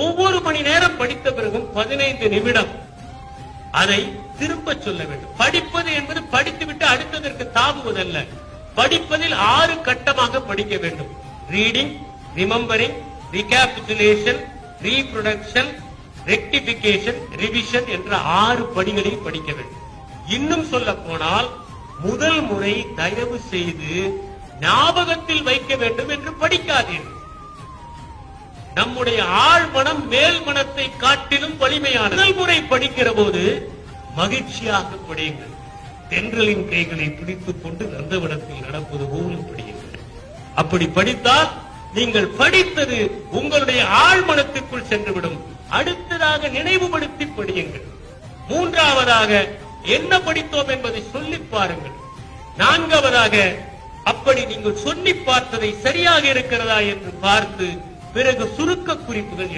ஒவ்வொரு மணி நேரம் படித்த பிறகும் 15 நிமிடம் அதை திரும்ப சொல்ல வேண்டும். படிப்பது என்பது படித்துவிட்டு அடுத்ததற்கு தாவுவதல்ல. படிப்பதில் 6 கட்டமாக படிக்க வேண்டும். Reading, remembering, recapitulation, reproduction, rectification, revision என்ற 6 படிகளில் படிக்க வேண்டும். இன்னும் சொல்ல போனால் முதல் முறை தயவு செய்து ஞாபகத்தில் வைக்க வேண்டும் என்று படிக்காதீர்கள். நம்முடைய ஆழ்மனம் மேல் மனத்தை காட்டிலும் வலிமையான முதல் முறை படிக்கிற போது மகிழ்ச்சியாக படியுங்கள். தென்றலின் கைகளை பிடித்துக் கொண்டு நந்தவனத்தில் நடப்பது போலும் படியுங்கள். அப்படி படித்தால் நீங்கள் படித்தது உங்களுடைய ஆழ்மனத்திற்குள் சென்றுவிடும். அடுத்ததாக நினைவுபடுத்தி படியுங்கள். மூன்றாவதாக என்ன படித்தோம் என்பதை சொல்லி பாருங்கள். நான்காவதாக அப்படி நீங்கள் சொல்லி பார்த்ததை சரியாக இருக்கிறதா என்று பார்த்து பிறகு சுருக்க குறிப்புகள்